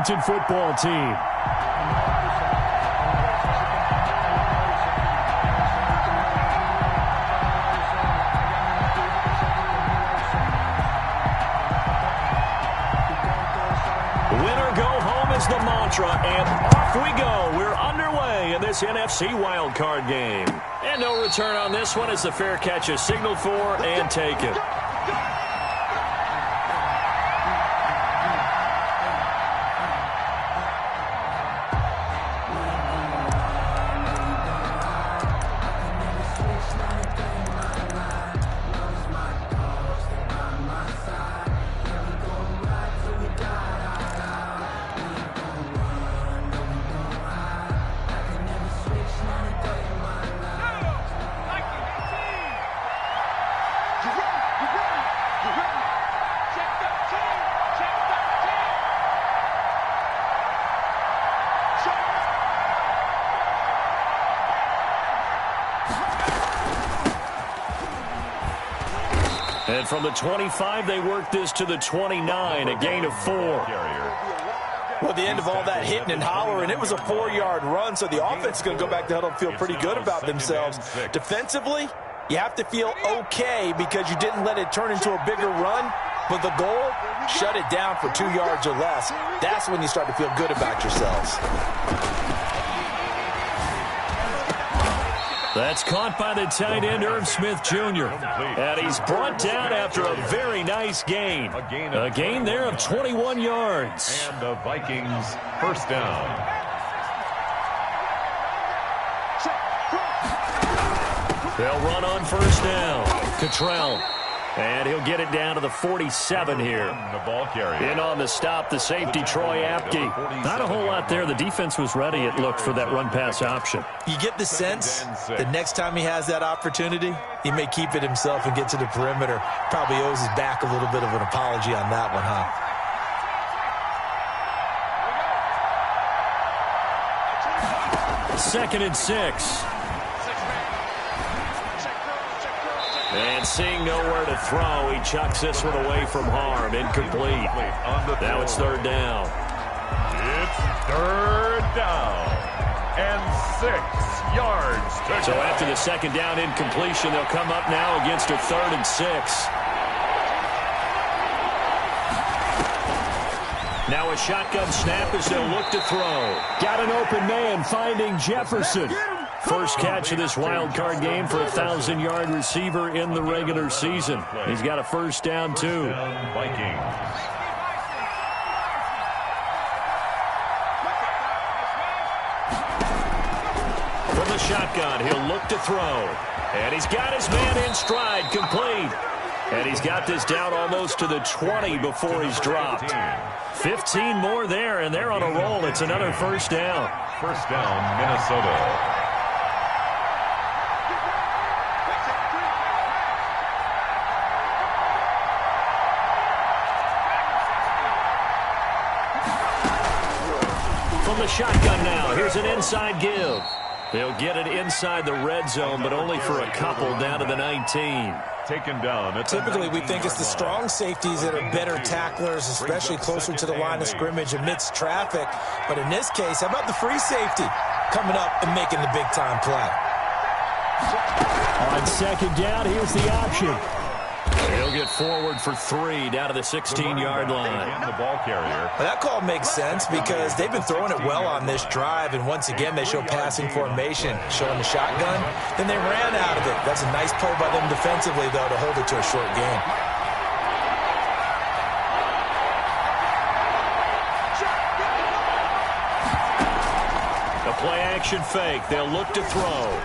Washington football team. Winner go home is the mantra, and off we go. We're underway in this NFC wildcard game. And no return on this one as the fair catch is signaled for and taken. And from the 25, they work this to the 29, a gain of 4. Well, at the end of all that hitting and hollering, it was a 4-yard run, so the offense is going to go back to huddle and feel pretty good about themselves. Defensively, you have to feel okay because you didn't let it turn into a bigger run, but the goal, shut it down for 2 yards or less. That's when you start to feel good about yourselves. That's caught by the tight end, Irv Smith Jr. And he's brought down after a very nice gain. A gain there of 21 yards. And the Vikings first down. They'll run on first down. Cottrell. And he'll get it down to the 47 here. The ball carrier. In on the stop, the safety, Troy Apke. Not a whole lot there. The defense was ready, it looked, for that run-pass option. You get the sense the next time he has that opportunity, he may keep it himself and get to the perimeter. Probably owes his back a little bit of an apology on that one, huh? Second and 6. And seeing nowhere to throw, he chucks this one away from harm. Incomplete. Now it's third down. It's third down. And 6 yards. So after the second down incompletion, they'll come up now against a 3rd and 6. Now a shotgun snap as they'll look to throw. Got an open man finding Jefferson. First catch of this wild card game for a 1,000-yard receiver in the regular season. He's got a first down, too. Vikings. From the shotgun, he'll look to throw. And he's got his man in stride, complete. And he's got this down almost to the 20 before he's dropped. 15 more there, and they're on a roll. It's another first down. First down, Minnesota. From the shotgun now, here's an inside give. They'll get it inside the red zone, but only for a couple down to the 19. Taken down. Typically, we think it's the strong safeties that are better tacklers, especially closer to the line of scrimmage amidst traffic. But in this case, how about the free safety coming up and making the big-time play? On second down, here's the option. He'll get forward for 3 down to the 16-yard line. And the ball carrier. Well, that call makes sense because they've been throwing it well on this drive, and once again they show passing formation, showing the shotgun. Then they ran out of it. That's a nice play by them defensively, though, to hold it to a short gain. A play-action fake. They'll look to throw.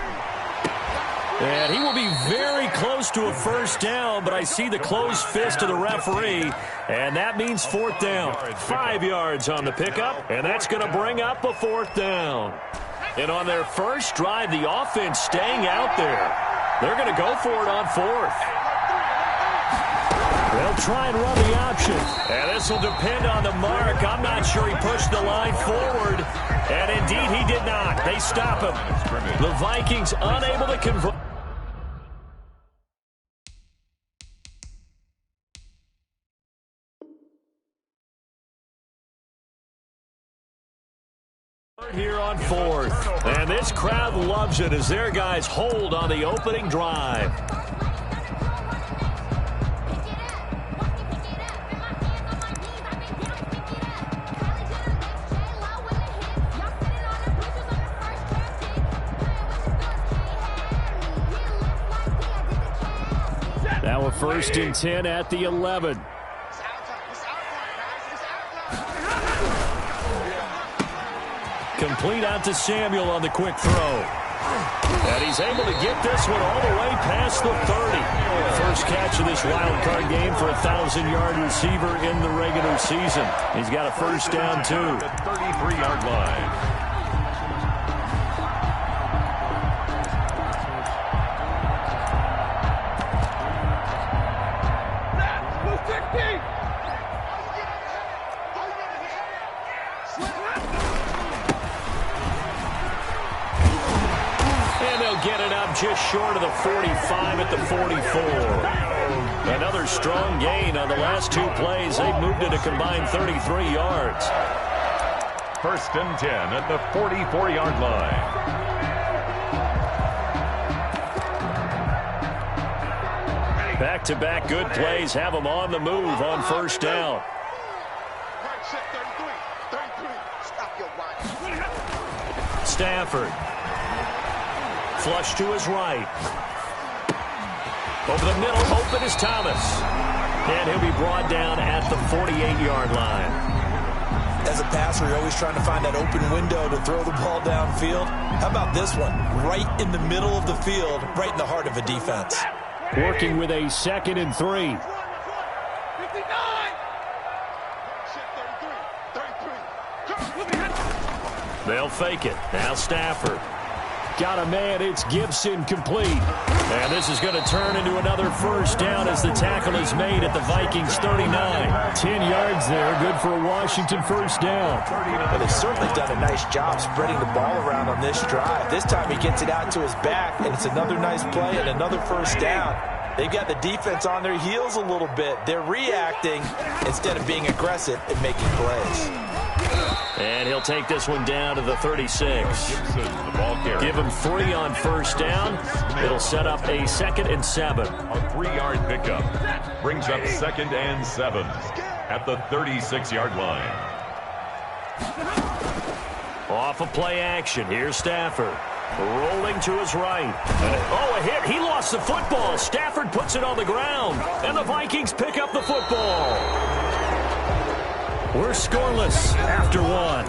And he will be very close to a first down, but I see the closed fist of the referee, and that means fourth down. 5 yards on the pickup, and that's going to bring up a fourth down. And on their first drive, the offense staying out there. They're going to go for it on fourth. They'll try and run the option. And this will depend on the mark. I'm not sure he pushed the line forward. And indeed, he did not. They stop him. The Vikings unable to convert. Here on fourth. And this crowd loves it as their guys hold on the opening drive. Now a 1st and 10 at the 11. Complete out to Samuel on the quick throw. And he's able to get this one all the way past the 30. First catch of this wild card game for a 1,000-yard receiver in the regular season. He's got a first down, too. At the 33-yard line. Get it up just short of the 45 at the 44. Another strong gain on the last 2 plays. They've moved it a combined 33 yards. 1st and 10 at the 44-yard line. Back-to-back good plays have them on the move on first down. Stafford. Flush to his right. Over the middle, open is Thomas. And he'll be brought down at the 48-yard line. As a passer, you're always trying to find that open window to throw the ball downfield. How about this one? Right in the middle of the field, right in the heart of a defense. Working with a 2nd and 3. They'll fake it. Now Stafford. Got a man. It's Gibson complete. And this is going to turn into another first down as the tackle is made at the Vikings 39. 10 yards there. Good for a Washington first down. Well, they've certainly done a nice job spreading the ball around on this drive. This time he gets it out to his back, and it's another nice play and another first down. They've got the defense on their heels a little bit. They're reacting instead of being aggressive and making plays. And he'll take this one down to the 36. Gibson, the ball carrier. Give him 3 on first down. It'll set up a 2nd and 7. A 3-yard pickup. Brings up 2nd and 7 at the 36-yard line. Off of play action. Here's Stafford. Rolling to his right. A hit. He lost the football. Stafford puts it on the ground. And the Vikings pick up the football. We're scoreless after 1.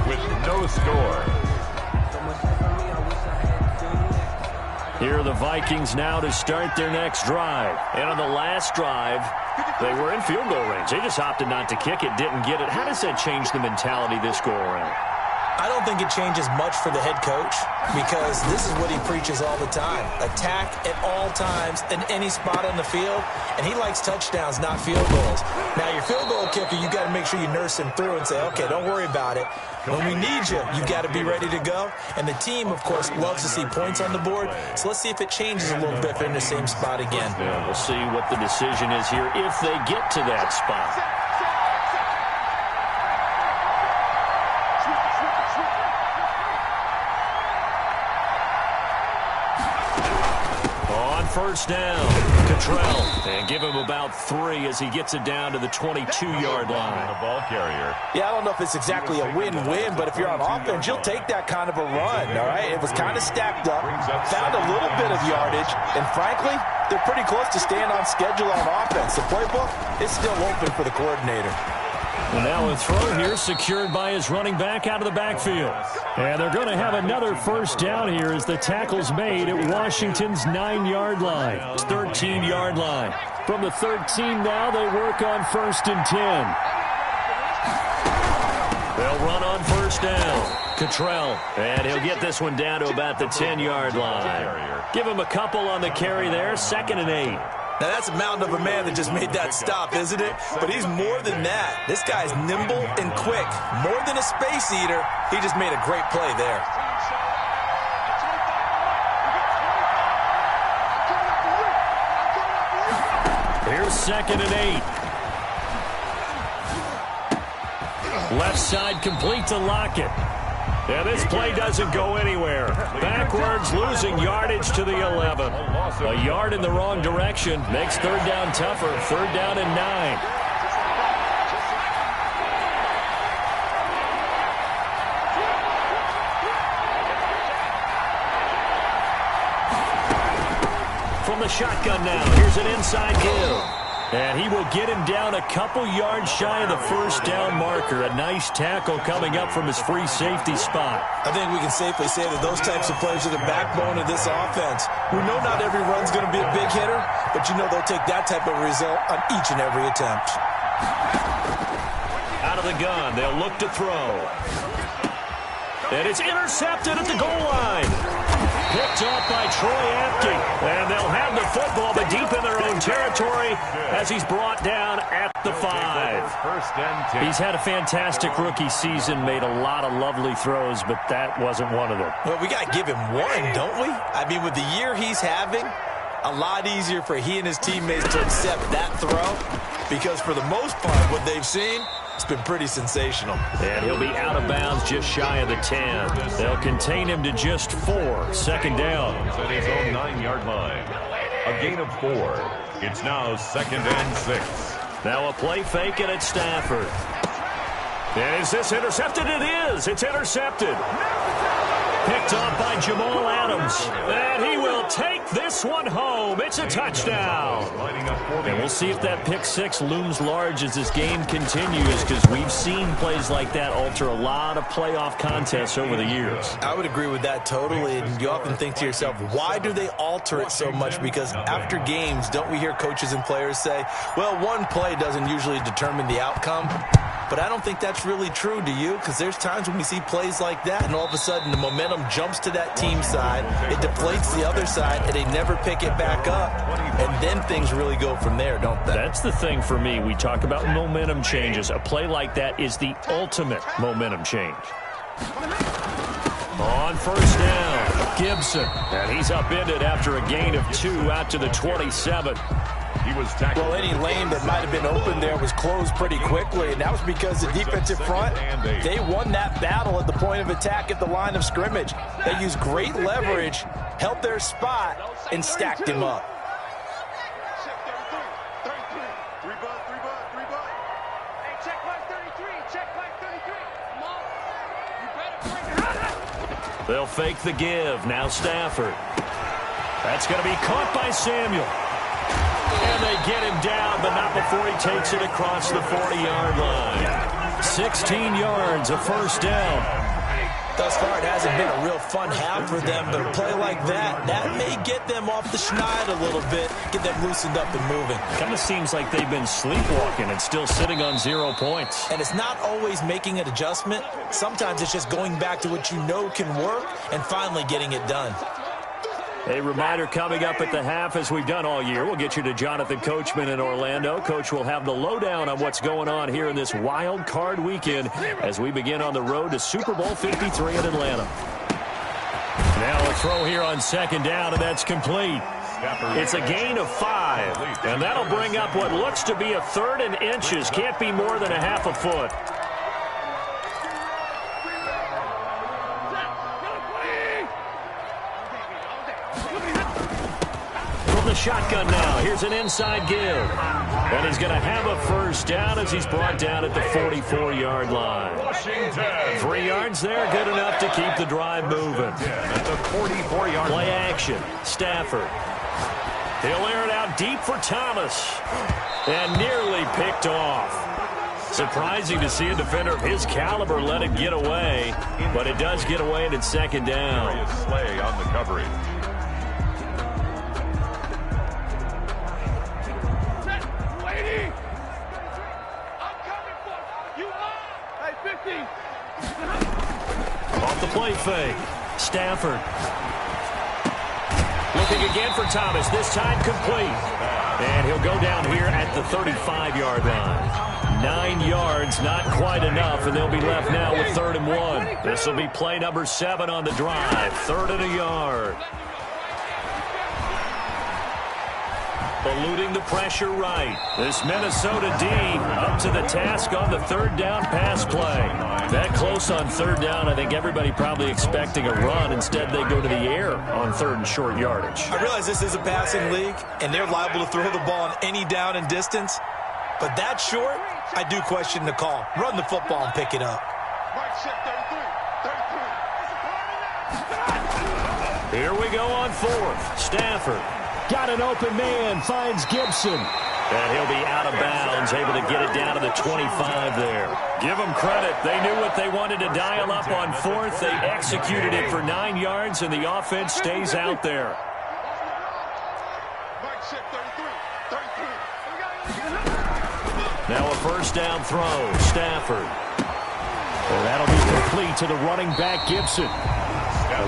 With no score. Here are the Vikings now to start their next drive. And on the last drive, they were in field goal range. They just opted not to kick it, didn't get it. How does that change the mentality this go around? I don't think it changes much for the head coach because this is what he preaches all the time. Attack at all times in any spot on the field, and he likes touchdowns, not field goals. Now, your field goal kicker, you got to make sure you nurse him through and say, okay, don't worry about it. When we need you, you got to be ready to go. And the team, of course, loves to see points on the board. So let's see if it changes a little bit if they're in the same spot again. Yeah, we'll see what the decision is here if they get to that spot. First down, Cottrell, and give him about 3 as he gets it down to the 22-yard line. The ball carrier. Yeah, I don't know if it's exactly a win-win, but if you're on offense, you'll take that kind of a run, all right? It was kind of stacked up, found a little bit of yardage, and frankly, they're pretty close to staying on schedule on offense. The playbook is still open for the coordinator. And now a throw here secured by his running back out of the backfield. And they're going to have another first down here as the tackle's made at Washington's 9-yard line. 13-yard line. From the 13 now, they work on 1st and 10. They'll run on first down. Cottrell, and he'll get this one down to about the 10-yard line. Give him a couple on the carry there, 2nd and 8. Now, that's a mountain of a man that just made that stop, isn't it? But he's more than that. This guy's nimble and quick. More than a space eater, he just made a great play there. Here's 2nd and 8. Left side complete to Lockett. And this play doesn't go anywhere. Backwards, losing yardage to the 11. A yard in the wrong direction makes third down tougher. Third down and 9. From the shotgun now, here's an inside give. And he will get him down a couple yards shy of the first down marker. A nice tackle coming up from his free safety spot. I think we can safely say that those types of plays are the backbone of this offense. We know not every run's going to be a big hitter, but you know they'll take that type of result on each and every attempt. Out of the gun, they'll look to throw. And it's intercepted at the goal line. Picked up by Troy Apke. And they'll have the football, but deep in their own territory as he's brought down at the 5. He's had a fantastic rookie season, made a lot of lovely throws, but that wasn't one of them. Well, we got to give him one, don't we? I mean, with the year he's having, a lot easier for he and his teammates to accept that throw because for the most part, what they've seen, it's been pretty sensational. And he'll be out of bounds just shy of the 10. They'll contain him to just 4. Second down. At his own 9-yard line. A gain of 4. It's now 2nd and 6. Now a play fake, and it's Stafford. And is this intercepted? It is. It's intercepted. Picked off by Jamal Adams. And he will take this one home. It's a touchdown. And we'll see if that pick 6 looms large as this game continues, because we've seen plays like that alter a lot of playoff contests over the years. I would agree with that totally. And you often think to yourself, why do they alter it so much? Because after games, don't we hear coaches and players say, well, one play doesn't usually determine the outcome. But I don't think that's really true, do you? Because there's times when we see plays like that, and all of a sudden the momentum jumps to that team side, it deflates the other side, and they never pick it back up. And then things really go from there, don't they? That's the thing for me. We talk about momentum changes. A play like that is the ultimate momentum change. On first down, Gibson. And he's upended after a gain of 2 out to the 27. He was tackled. Well, any lane that might have been open there was closed pretty quickly, and that was because the defensive front, they won that battle at the point of attack at the line of scrimmage. They used great leverage, held their spot, and stacked him up. They'll fake the give. Now Stafford. That's going to be caught by Samuel. And they get him down, but not before he takes it across the 40-yard line. 16 yards, a first down. Thus far, it hasn't been a real fun half for them, but a play like that, that may get them off the schneid a little bit, get them loosened up and moving. Kind of seems like they've been sleepwalking and still sitting on 0 points. And it's not always making an adjustment. Sometimes it's just going back to what you know can work and finally getting it done. A reminder coming up at the half, as we've done all year. We'll get you to Jonathan Coachman in Orlando. Coach will have the lowdown on what's going on here in this wild card weekend as we begin on the road to Super Bowl 53 in Atlanta. Now a throw here on second down, and that's complete. It's a gain of 5, and that'll bring up what looks to be a 3rd and inches. Can't be more than a half a foot. The shotgun now. Here's an inside give. And he's going to have a first down as he's brought down at the 44-yard line. 3 yards there, good enough to keep the drive moving. At the 44-yard play action. Stafford. He'll air it out deep for Thomas. And nearly picked off. Surprising to see a defender of his caliber let it get away. But it does get away, and it's second down. Slay on the coverage. Off the play fake. Stafford. Looking again for Thomas. This time complete. And he'll go down here at the 35-yard line. 9 yards, not quite enough, and they'll be left now with 3rd and 1. This will be play number 7 on the drive. 3rd and a yard. eluding the pressure right. This Minnesota D up to the task on the third down pass play. That close on third down, I think everybody probably expecting a run. Instead, they go to the air on third and short yardage. I realize this is a passing league, and they're liable to throw the ball on any down and distance. But that short, I do question the call. Run the football and pick it up. Here we go on fourth. Stafford. Got an open man, finds Gibson. And he'll be out of bounds, able to get it down to the 25 there. Give them credit. They knew what they wanted to dial up on fourth. They executed it for 9 yards, and the offense stays out there. Now a first down throw. Stafford. And that'll be complete to the running back, Gibson.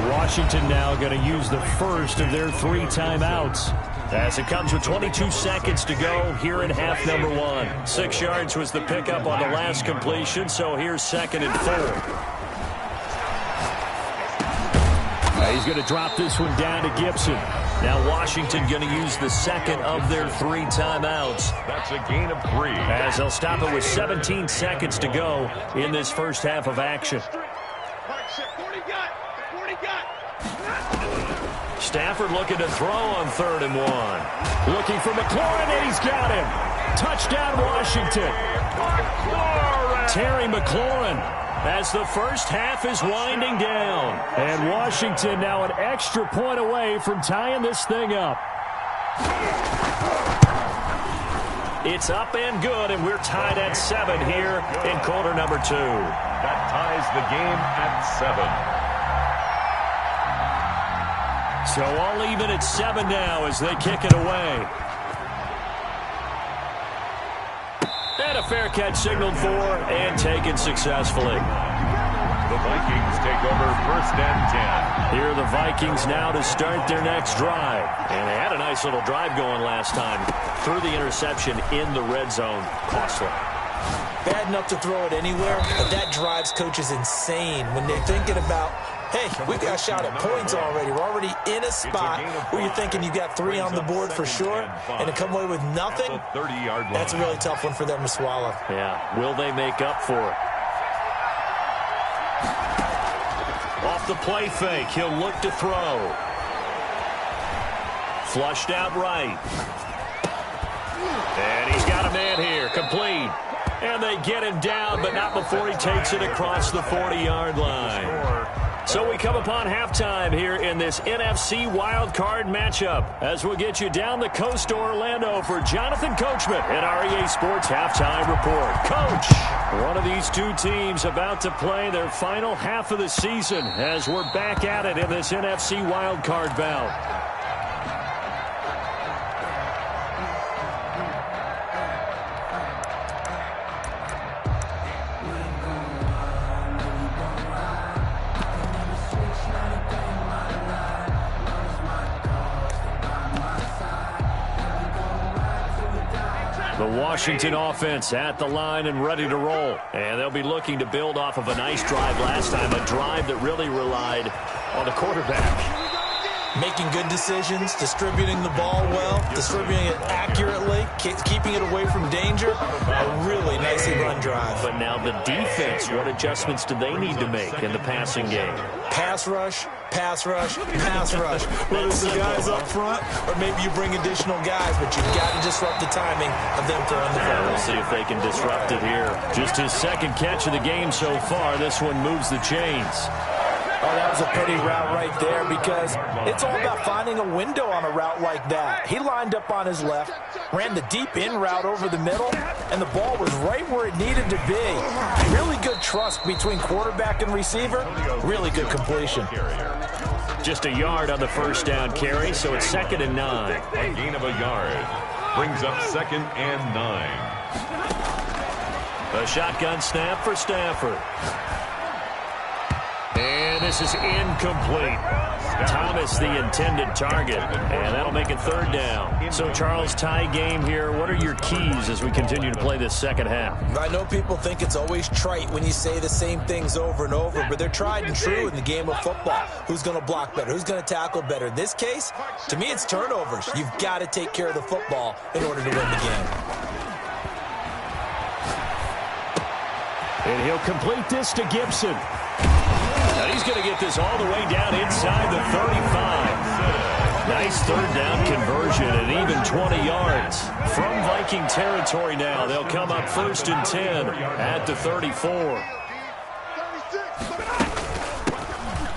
Washington now going to use the first of their 3 timeouts. As it comes with 22 seconds to go here in half number 1. 6 yards was the pickup on the last completion, so here's 2nd and 4. He's going to drop this one down to Gibson. Now Washington going to use the second of their 3 timeouts. That's a gain of 3. As they'll stop it with 17 seconds to go in this first half of action. Stafford looking to throw on 3rd and 1. Looking for McLaurin, and he's got him. Touchdown, Washington. Terry McLaurin as the first half is winding down. And Washington now an extra point away from tying this thing up. It's up and good, and we're tied at 7 here in quarter number 2. That ties the game at 7. So all even at 7 now as they kick it away. And a fair catch signaled for and taken successfully. The Vikings take over 1st and 10. Here are the Vikings now to start their next drive. And they had a nice little drive going last time. Threw the interception in the red zone. Costly. Bad enough to throw it anywhere, but that drives coaches insane when they're thinking about, hey, we got shot at points already. We're already in a spot where you're thinking you got 3 on the board for sure, and to come away with nothing, that's a really tough one for them to swallow. Yeah, will they make up for it? Off the play fake, he'll look to throw. Flushed out right. And he's got a man here, complete. And they get him down, but not before he takes it across the 40-yard line. So we come upon halftime here in this NFC wildcard matchup as we'll get you down the coast to Orlando for Jonathan Coachman at our EA Sports Halftime Report. Coach, one of these 2 teams about to play their final half of the season as we're back at it in this NFC wildcard bout. The Washington offense at the line and ready to roll. And they'll be looking to build off of a nice drive last time, a drive that really relied on the quarterback. Making good decisions, distributing the ball well, distributing it accurately, keeping it away from danger. A really nicely run drive. But now the defense, what adjustments do they need to make in the passing game? Pass rush, pass rush, pass rush. Whether it's the guys up front or maybe you bring additional guys, but you've got to disrupt the timing of them throwing the ball. We'll see if they can disrupt it here. Just his 2nd catch of the game so far. This one moves the chains. Oh, that was a pretty route right there because it's all about finding a window on a route like that. He lined up on his left, ran the deep in route over the middle, and the ball was right where it needed to be. Really good trust between quarterback and receiver. Really good completion. Just a yard on the first down carry, so it's 2nd and 9. A gain of a yard brings up 2nd and 9. A shotgun snap for Stafford. And this is incomplete. Thomas, the intended target, and that'll make it third down. So, Charles, tie game here. What are your keys as we continue to play this second half? I know people think it's always trite when you say the same things over and over, but they're tried and true in the game of football. Who's going to block better? Who's going to tackle better? In this case, to me, it's turnovers. You've got to take care of the football in order to win the game. And he'll complete this to Gibson. And he's going to get this all the way down inside the 35. Nice third down conversion and even 20 yards. From Viking territory now, they'll come up 1st and 10 at the 34.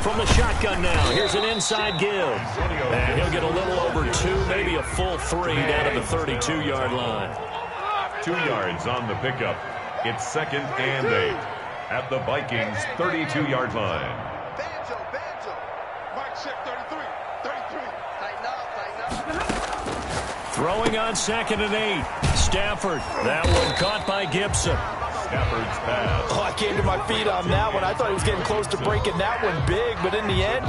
From the shotgun now, here's an inside give. And he'll get a little over 2, maybe a full 3 down to the 32-yard line. 2 yards on the pickup. It's 2nd and 8 at the Vikings' 32-yard line. Banjo. Mike check 33. Tighten up. Throwing on 2nd and 8. Stafford. That one caught by Gibson. Stafford's pass. Oh, I came to my feet on that one. I thought he was getting close to breaking that one big, but in the end,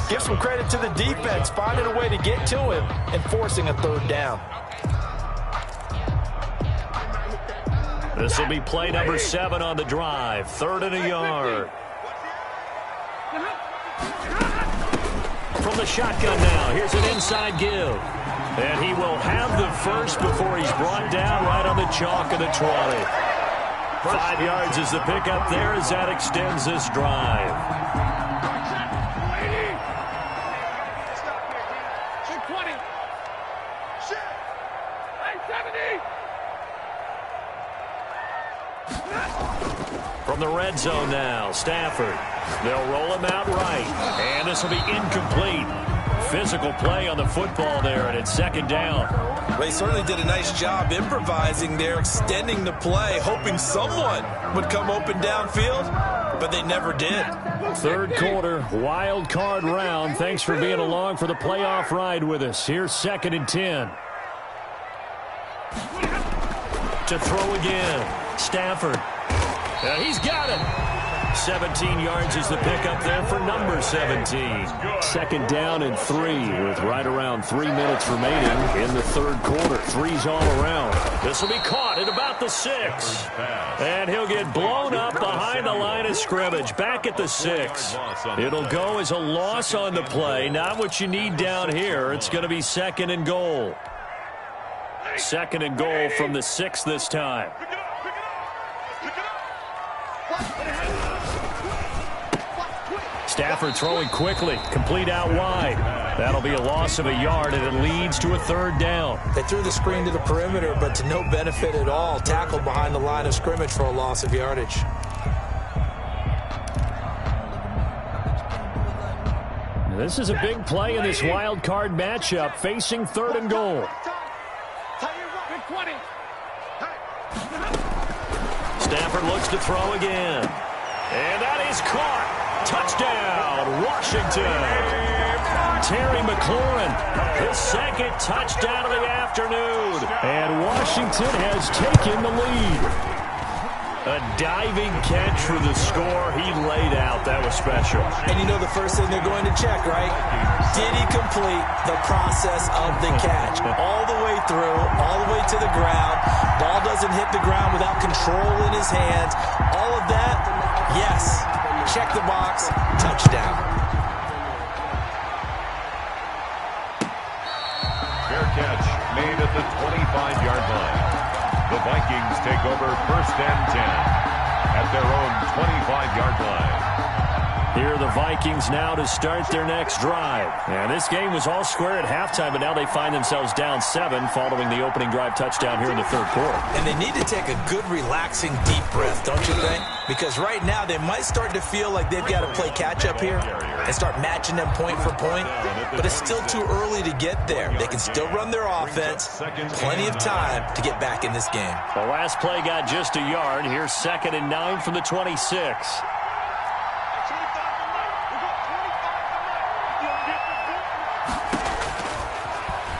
give some credit to the defense, finding a way to get to him and forcing a third down. This will be play number 7 on the drive. 3rd and a yard. From the shotgun now, here's an inside give. And he will have the first before he's brought down right on the chalk of the 20. 5 yards is the pickup there as that extends this drive. From the red zone now, Stafford. They'll roll him out right. And this will be incomplete. Physical play on the football there, and it's 2nd down. They certainly did a nice job improvising there, extending the play, hoping someone would come open downfield, but they never did. 3rd quarter, wild card round. Thanks for being along for the playoff ride with us. Here's 2nd and 10. To throw again, Stafford. He's got it. 17 yards is the pickup there for number 17. 2nd down and 3 with right around 3 minutes remaining in the 3rd quarter. 3's all around. This will be caught at about the 6. And he'll get blown up behind the line of scrimmage. Back at the 6. It'll go as a loss on the play. Not what you need down here. It's going to be 2nd and goal. 2nd and goal from the 6 this time. Stafford throwing quickly, complete out wide. That'll be a loss of a yard, and it leads to a 3rd down. They threw the screen to the perimeter, but to no benefit at all. Tackled behind the line of scrimmage for a loss of yardage. This is a big play in this wild card matchup, facing 3rd and goal. Stafford looks to throw again. And that is caught. Touchdown, Washington. Terry McLaurin, his 2nd touchdown of the afternoon. And Washington has taken the lead. A diving catch for the score. He laid out. That was special. And you know the first thing they're going to check, right? Did he complete the process of the catch? All the way through, all the way to the ground. Ball doesn't hit the ground without control in his hands. All of that, yes. Check the box. Touchdown. Fair catch made at the 25-yard line. The Vikings take over 1st and 10 at their own 25-yard line. Here are the Vikings now to start their next drive. And this game was all square at halftime, but now they find themselves down 7 following the opening drive touchdown here in the 3rd quarter. And they need to take a good, relaxing, deep breath, don't you think? Because right now they might start to feel like they've got to play catch-up here and start matching them point for point. But it's still too early to get there. They can still run their offense. Plenty of time to get back in this game. The last play got just a yard. Here's 2nd and 9 from the 26.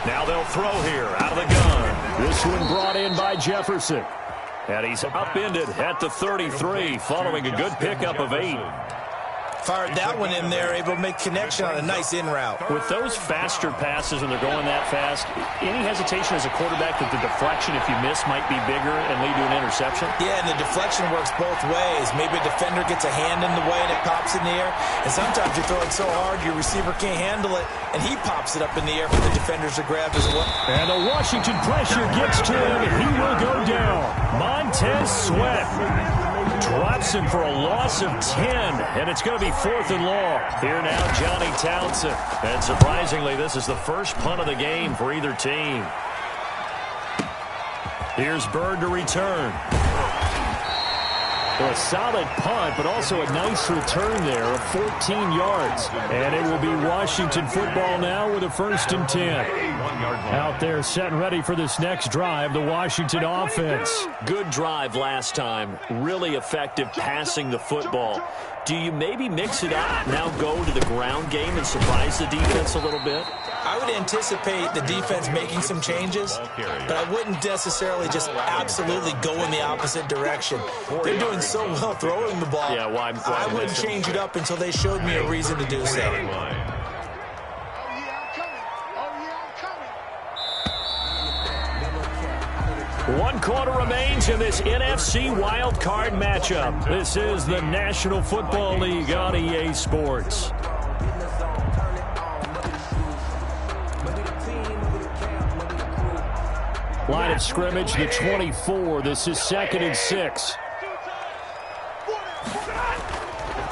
Now they'll throw here out of the gun. This one brought in by Jefferson. And he's upended at the 33 following a good pickup of 8. Fired that one in there, able to make connection on a nice in route. With those faster passes when they're going that fast, any hesitation as a quarterback that the deflection, if you miss, might be bigger and lead to an interception? Yeah, and the deflection works both ways. Maybe a defender gets a hand in the way and it pops in the air. And sometimes you throw it so hard your receiver can't handle it, and he pops it up in the air for the defenders to grab as well. And the Washington pressure gets to him, and he will go down. Montez Sweat drops him for a loss of 10, and it's going to be 4th and long. Here now, Johnny Townsend. And surprisingly, this is the first punt of the game for either team. Here's Bird to return. Well, a solid punt, but also a nice return there of 14 yards. And it will be Washington football now with a 1st and 10. Out there set and ready for this next drive, the Washington offense. Good drive last time. Really effective passing the football. Do you maybe mix it up, now go to the ground game and surprise the defense a little bit? I would anticipate the defense making some changes, but I wouldn't necessarily just absolutely go in the opposite direction. They're doing so well throwing the ball. Yeah, why I wouldn't change it up until they showed me a reason to do so. One quarter remains in this NFC wildcard matchup. This is the National Football League on EA Sports. Line of scrimmage, the 24. This is 2nd and 6.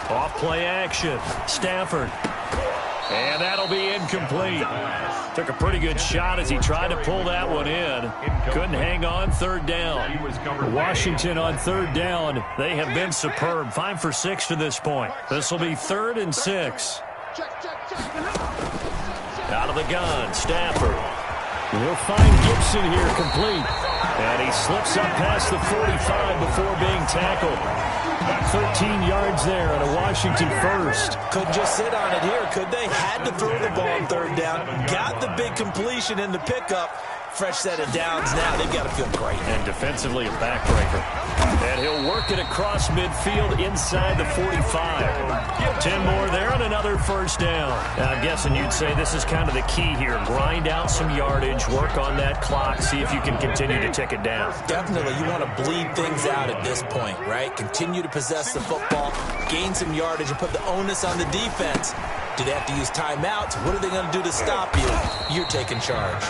Off play action. Stafford. And that'll be incomplete. Took a pretty good shot as he tried to pull that one in. Couldn't hang on 3rd down. Washington on 3rd down. They have been superb. 5 for 6 to this point. This will be 3rd and 6. Out of the gun, Stafford. We'll find Gibson here complete. And he slips up past the 45 before being tackled. 13 yards there and a Washington 1st. Couldn't just sit on it here, could they? Had to throw the ball on 3rd down. Got the big completion in the pickup. Fresh set of downs now. They've got to feel great. And defensively a backbreaker. And he'll work it across midfield inside the 45. 10 more there and another 1st down. Now, I'm guessing you'd say this is kind of the key here. Grind out some yardage, work on that clock, see if you can continue to tick it down. Definitely. You want to bleed things out at this point, right? Continue to possess the football, gain some yardage, and put the onus on the defense. Do they have to use timeouts? What are they going to do to stop you? You're taking charge.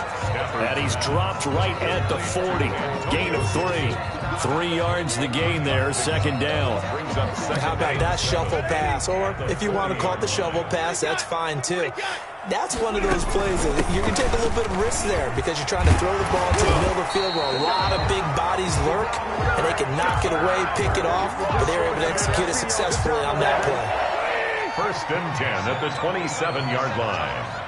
And he's dropped right at the 40. Gain of 3. 3 yards the gain there, 2nd down. How about that shuffle pass? Or if you want to call it the shovel pass, that's fine too. That's one of those plays that you can take a little bit of risk there because you're trying to throw the ball to the middle of the field where a lot of big bodies lurk, and they can knock it away, pick it off, but they're able to execute it successfully on that play. 1st and 10 at the 27-yard line.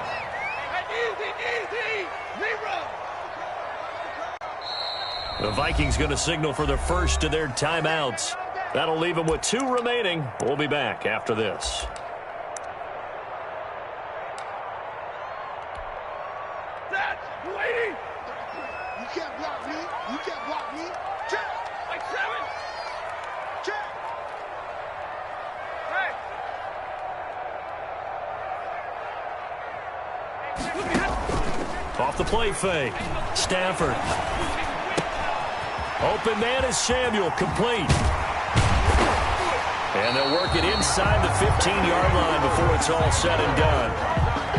The Vikings going to signal for the first of their timeouts. That'll leave them with 2 remaining. We'll be back after this. You can't block me. You can't block me. Check. Like 7. Check. Hey. Off the play fake. Stafford. Open man is Samuel, complete. And they'll work it inside the 15-yard line before it's all said and done.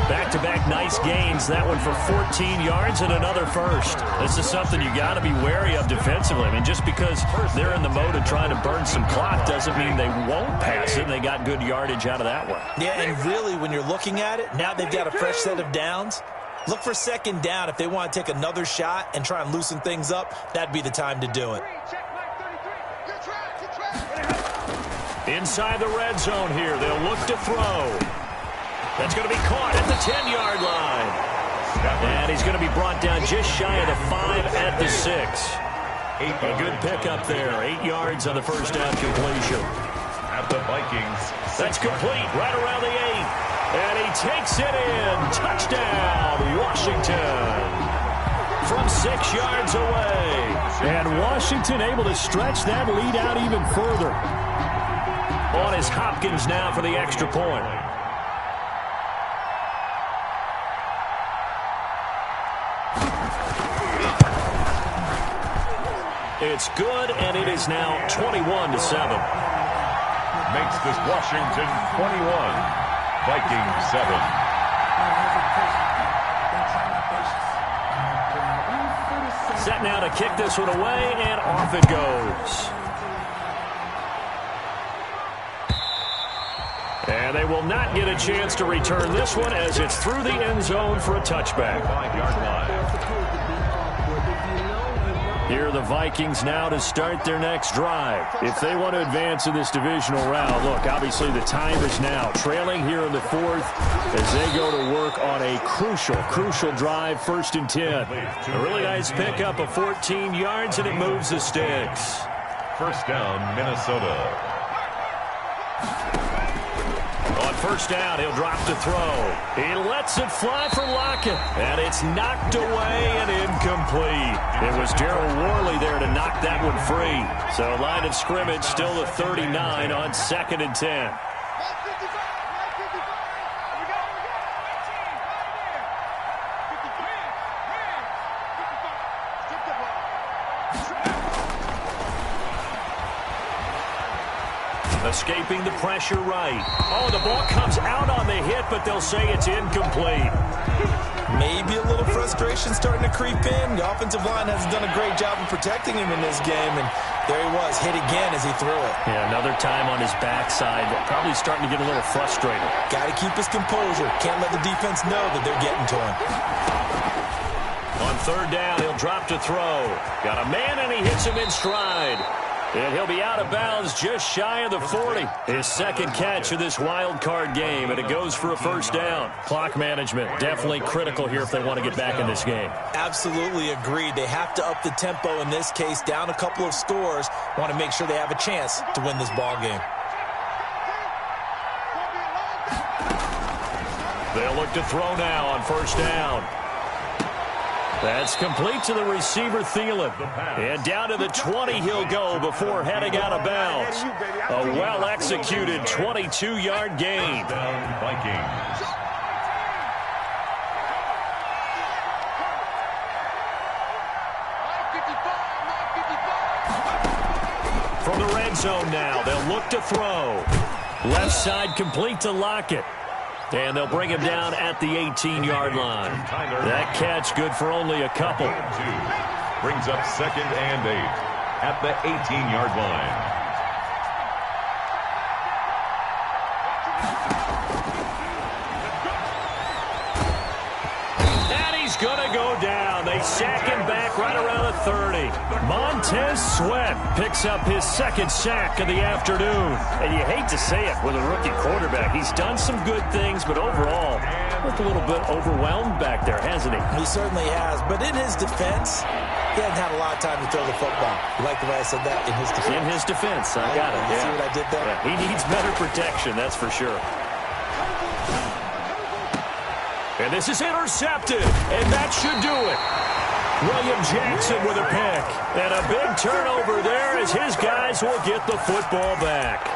Back-to-back nice gains. That one for 14 yards and another 1st. This is something you got to be wary of defensively. I mean, just because they're in the mode of trying to burn some clock doesn't mean they won't pass it. They got good yardage out of that one. Yeah, and really, when you're looking at it, now they've got a fresh set of downs. Look for 2nd down. If they want to take another shot and try and loosen things up, that'd be the time to do it. Inside the red zone here. They'll look to throw. That's going to be caught at the 10-yard line. And he's going to be brought down just shy of the 5 at the 6. A good pickup there. 8 yards on the 1st down completion. At the Vikings. That's complete right around the 8. And he takes it in. Touchdown, Washington. From 6 yards away. And Washington able to stretch that lead out even further. on is Hopkins now for the extra point. It's good, and it is now 21-7. Makes this Washington 21, Vikings 7. Set now to kick this one away, and off it goes. And they will not get a chance to return this one as it's through the end zone for a touchback. 5-yard line. Here are the Vikings now to start their next drive. If they want to advance in this divisional round, look, obviously the time is now. Trailing here in the fourth as they go to work on a crucial drive, 1st and 10. A really nice pickup of 14 yards, and it moves the sticks. First down, Minnesota. On 1st down, he'll drop to throw. He lets it fly for Lockett, and it's knocked away and incomplete. It was Darryl Worley there to knock that one free. So line of scrimmage still the 39 on 2nd and 10. Escaping the pressure right. Oh, the ball comes out on the hit, but they'll say it's incomplete. Maybe a little frustration starting to creep in. The offensive line hasn't done a great job of protecting him in this game, and there he was, hit again as he threw it. Yeah, another time on his backside, probably starting to get a little frustrated. Got to keep his composure. Can't let the defense know that they're getting to him. On 3rd down, he'll drop to throw. Got a man, and he hits him in stride. And he'll be out of bounds just shy of the 40. His 2nd catch of this wild card game, and it goes for a 1st down. Clock management, definitely critical here if they want to get back in this game. Absolutely agreed. They have to up the tempo in this case, down a couple of scores. Want to make sure they have a chance to win this ball game. They'll look to throw now on 1st down. That's complete to the receiver, Thielen. And down to the 20 he'll go before heading out of bounds. A well-executed 22-yard gain. Vikings. From the red zone now, they'll look to throw. Left side complete to Lockett. And they'll bring him down at the 18-yard line. That catch good for only a couple. Brings up 2nd and 8 at the 18-yard line. And he's going to go down. They sack him back right around the 30. Montez Sweat picks up his 2nd sack of the afternoon. And you hate to say it with a rookie quarterback. He's done some good things, but overall, looked a little bit overwhelmed back there, hasn't he? He certainly has. But in his defense, he hasn't had a lot of time to throw the football. You like the way I said that? In his defense. In his defense. I got it. You see what I did there? Yeah, he needs better protection, that's for sure. And this is intercepted, and that should do it. William Jackson with a pick. And a big turnover there as his guys will get the football back.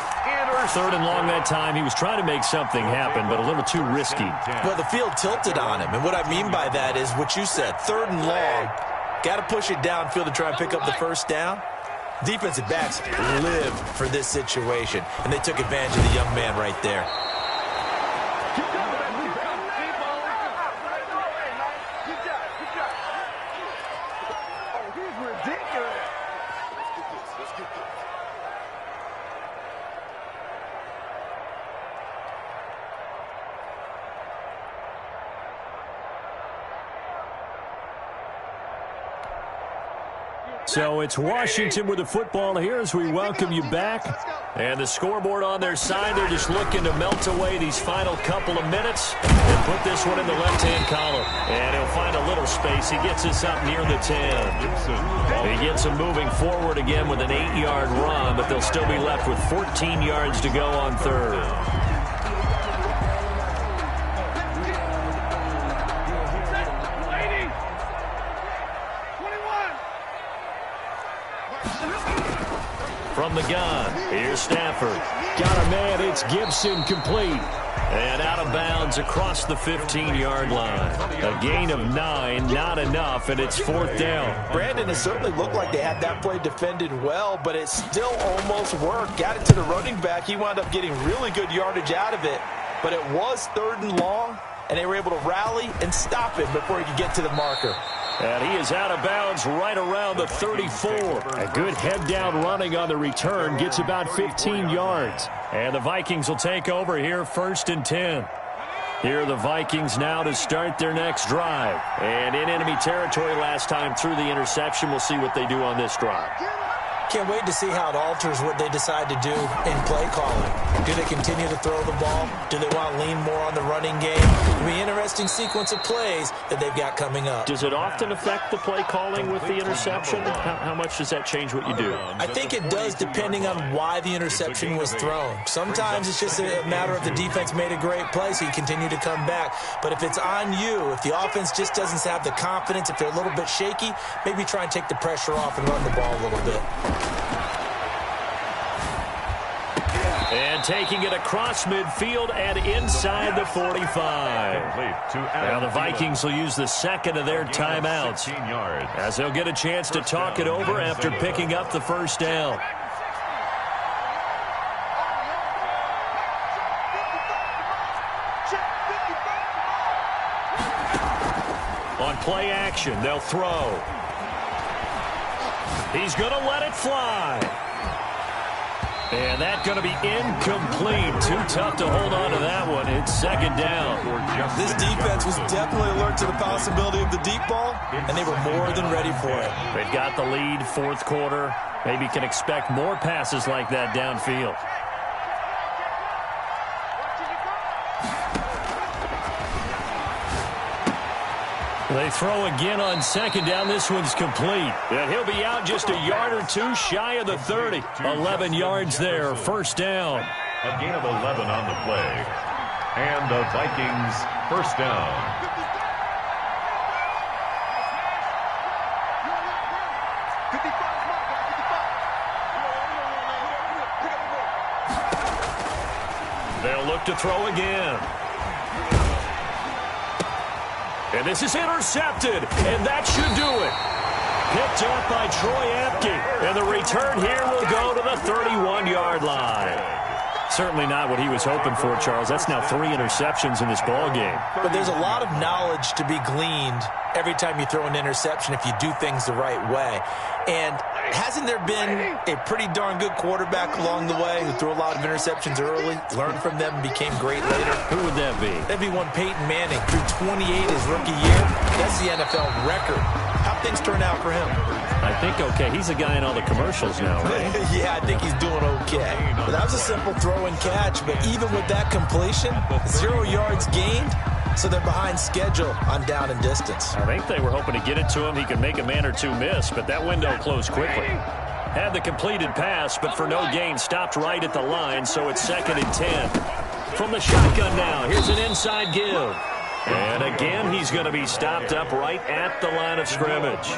3rd and long that time. He was trying to make something happen, but a little too risky. Well, the field tilted on him, and what I mean by that is what you said. 3rd and long, got to push it downfield to try and pick up the 1st down. Defensive backs live for this situation, and they took advantage of the young man right there. So it's Washington with the football here as we welcome you back. And the scoreboard on their side, they're just looking to melt away these final couple of minutes and put this one in the left-hand column. And he'll find a little space. He gets us up near the 10. He gets them moving forward again with an 8-yard run, but they'll still be left with 14 yards to go on 3rd. From the gun, here's Stafford. Got a man, it's Gibson, complete. And out of bounds across the 15-yard line. A gain of 9, not enough, and it's 4th down. Brandon, it certainly looked like they had that play defended well, but it still almost worked. Got it to the running back. He wound up getting really good yardage out of it, but it was 3rd and long, and they were able to rally and stop him before he could get to the marker. And he is out of bounds right around the 34. A good head-down running on the return gets about 15 yards. And the Vikings will take over here, 1st and 10. Here are the Vikings now to start their next drive. And in enemy territory last time through the interception. We'll see what they do on this drive. Can't wait to see how it alters what they decide to do in play calling. Do they continue to throw the ball? Do they want to lean more on the running game? It'll be an interesting sequence of plays that they've got coming up. Does it often affect the play calling with the interception? How much does that change what you do? I think it does, depending on why the interception was thrown. Sometimes it's just a matter of the defense made a great play, so you continue to come back. But if it's on you, if the offense just doesn't have the confidence, if they're a little bit shaky, maybe try and take the pressure off and run the ball a little bit. And taking it across midfield and inside the 45. Now the Vikings will use the second of their timeouts as they'll get a chance to talk it over after picking up the 1st down. On play action, they'll throw. He's going to let it fly. And that's going to be incomplete. Too tough to hold on to that one. It's 2nd down. This defense was definitely alert to the possibility of the deep ball, and they were more than ready for it. They've got the lead, 4th quarter. Maybe can expect more passes like that downfield. They throw again on 2nd down. This one's complete. And he'll be out just a yard or 2 shy of the 30. 11 yards there, 1st down. A gain of 11 on the play. And the Vikings 1st down. They'll look to throw again. And this is intercepted, and that should do it. Picked up by Troy Apke, and the return here will go to the 31-yard line. Certainly not what he was hoping for, Charles. That's now 3 interceptions in this ball game. But there's a lot of knowledge to be gleaned every time you throw an interception if you do things the right way. And hasn't there been a pretty darn good quarterback along the way who threw a lot of interceptions early, learned from them, and became great later? Who would that be? That'd be one Peyton Manning. Threw 28 his rookie year. That's the NFL record. How'd things turn out for him? I think okay. He's a guy in all the commercials now, right? Yeah, I think he's doing okay. But that was a simple throw and catch. But even with that completion, 0 yards gained. So they're behind schedule on down and distance. I think they were hoping to get it to him. He could make a man or 2 miss, but that window closed quickly. Had the completed pass, but for no gain, stopped right at the line, so it's 2nd and 10. From the shotgun now, here's an inside give. And again, he's going to be stopped up right at the line of scrimmage.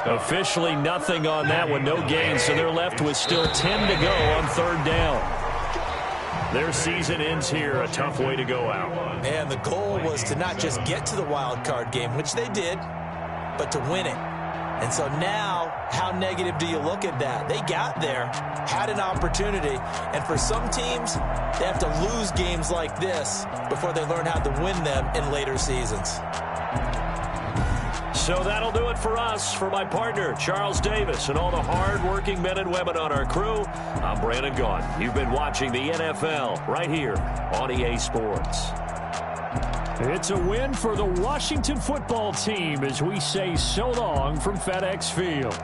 Officially nothing on that one, no gain, so they're left with still 10 to go on 3rd down. Their season ends here, a tough way to go out. And the goal was to not just get to the wild card game, which they did, but to win it. And so now, how negative do you look at that? They got there, had an opportunity, and for some teams, they have to lose games like this before they learn how to win them in later seasons. So that'll do it for us. For my partner, Charles Davis, and all the hard-working men and women on our crew, I'm Brandon Gaughan. You've been watching the NFL right here on EA Sports. It's a win for the Washington football team as we say so long from FedEx Field.